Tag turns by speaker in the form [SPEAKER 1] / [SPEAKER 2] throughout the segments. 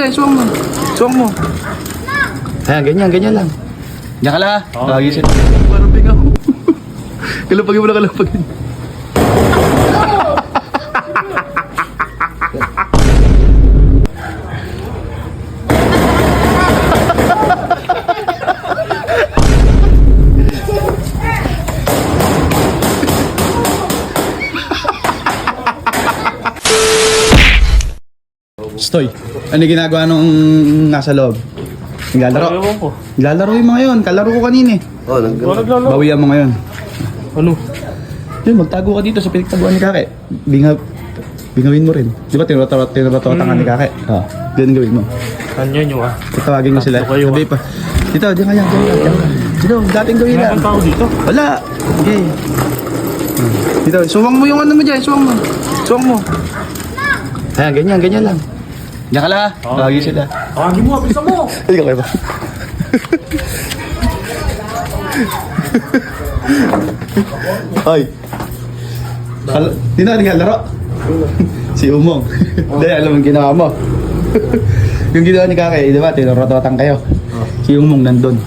[SPEAKER 1] dyan, suwang mo. Suwang mo. Ayan, ganyan lang. Diyan ka lang ha. Kagising. Parang bingaw. Kalapagin mo na kalapagin. Stoy, ano ginagawa nung nasa loob? Naglalaro?
[SPEAKER 2] Ewan ko.
[SPEAKER 1] Naglalaro yung mga yun, kalaro ko kanina eh.
[SPEAKER 2] Naglalaro.
[SPEAKER 1] Bawian mo ngayon.
[SPEAKER 2] Ano?
[SPEAKER 1] Yun, magtago ka dito sa pinagtaguan ni Kake. Bingawin mo rin. Di ba tinatawatan ka ni Kake? Oo, ganun gawin mo.
[SPEAKER 2] Kanya nyo ah.
[SPEAKER 1] Tatawagin mo sila.
[SPEAKER 2] Tatlo kayo,
[SPEAKER 1] Sabi pa, dito, diyan ka yan. Dito, dating gawin lang.
[SPEAKER 2] Meron tao dito?
[SPEAKER 1] Wala. Okay. Dito, suwang mo yung ano mo dyan, suwang mo. Suwang mo. Ayan, ganyan lang. Diyan ka lang ha. Tawagin sila.
[SPEAKER 2] Tawagin mo, bisa mo!
[SPEAKER 1] Hindi ka kayo ba? Ay. Hindi na naglalaro. Si Umong. Hindi, alam mo yung ginawa mo. Yung ginawa ni Kake, di ba? Tinorototan kayo. Si Umong nandun.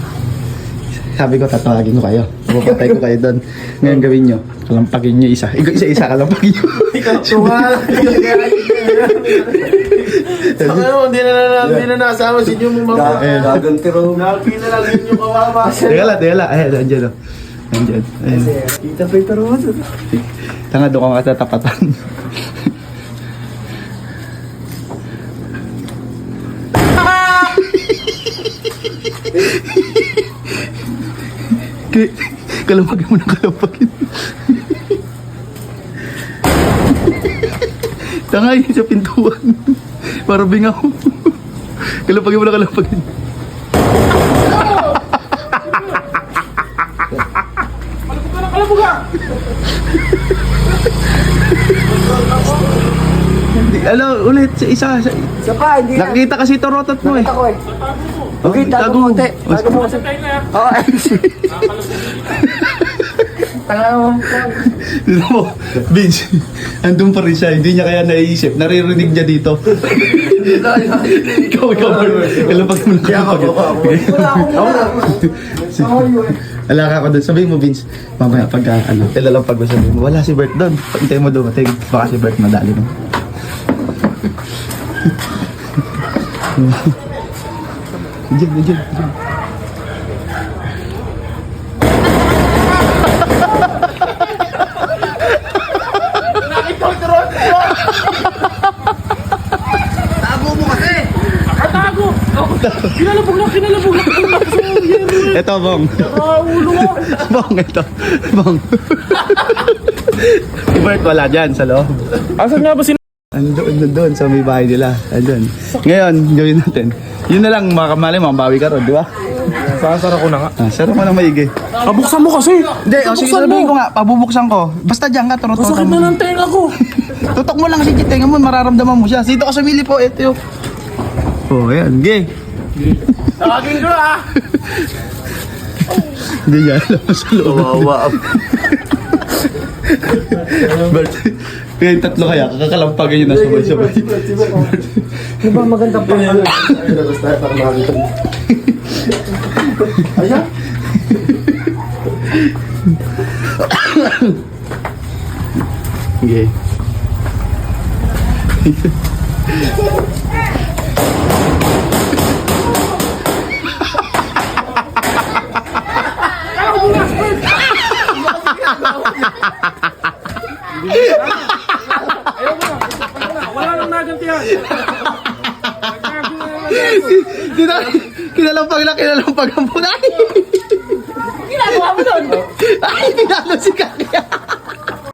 [SPEAKER 1] Sabi ko, tatawagin ko kayo. Pupatay ko kayo doon. Ngayon gawin nyo. Kalampagin nyo isa. Isa-isa kalampagin nyo.
[SPEAKER 2] Hindi na nasama si Jum mga
[SPEAKER 1] Gagantiro.
[SPEAKER 2] nakakita lang yun yung kawawa.
[SPEAKER 1] Teka lang. Ayan, nandiyan o. Nandiyan. Ayan.
[SPEAKER 2] Kita pa yung taruhan.
[SPEAKER 1] Tanga doon ka matatapatan. Kalampagin mo na kalampagin. Tanga yun sa pintuan. Para bingaw. Kalampagin mo na kalampagin.
[SPEAKER 2] Kalabog ka!
[SPEAKER 1] Ano, ulit, isa.
[SPEAKER 3] Isa pa, hindi na.
[SPEAKER 1] Nakita kasi torotot mo eh.
[SPEAKER 3] Nakita ko eh.
[SPEAKER 1] Oh,
[SPEAKER 3] Okay, tago mo konti. Tago mo kasi. Oo, ay. Tanga mo.
[SPEAKER 1] Dito mo, Vince, andun pa rin siya, hindi niya kaya naiisip, naririnig niya dito. ikaw, kalapag mo na kalapag. Alaka ko doon, sabihin mo Vince, mamaya pagka, ilalampag mo sabihin mo, wala si Bert doon, pagintay mo dumating, baka si Bert madali mo. Diyan.
[SPEAKER 3] Tago mo kasi.
[SPEAKER 2] Nakatago! Kinalabog na!
[SPEAKER 1] Ito, Bong.
[SPEAKER 2] Ulo mo!
[SPEAKER 1] Bong, ito. Bong. Si Bert wala dyan sa loob.
[SPEAKER 2] Asan nga ba si...
[SPEAKER 1] Andun sa may bahay nila. Andun. Ngayon, gawin natin. Yun na lang, makamali, makabawi ka ron, di ba?
[SPEAKER 2] Sasara ko na nga.
[SPEAKER 1] Sarap mo na maigi.
[SPEAKER 2] Pabuksan mo kasi!
[SPEAKER 1] Hindi, sige sabihin ko nga, pabubuksan ko. Basta dyan ka, turutotan
[SPEAKER 2] Masakit
[SPEAKER 1] mo.
[SPEAKER 2] na ng tenga ko!
[SPEAKER 1] Tutok mo lang si Jitinga mo, mararamdaman mo siya. Dito ka sa mili po, ito yun. Oh, ayan, gay.
[SPEAKER 2] Tawagin ko ah!
[SPEAKER 1] Hindi niya alam sa loob.
[SPEAKER 2] Kawawa.
[SPEAKER 1] Bert, kaya yung tatlo kaya, kakalampagan yun na sabay-sabay.
[SPEAKER 3] Ano ba maganda pa?
[SPEAKER 1] Ayan. Okay.
[SPEAKER 2] Wala nang nagantihan!
[SPEAKER 1] Kinalampag ang punay.
[SPEAKER 3] Ginagawa mo doon?
[SPEAKER 1] Ay, tinalo si Kake.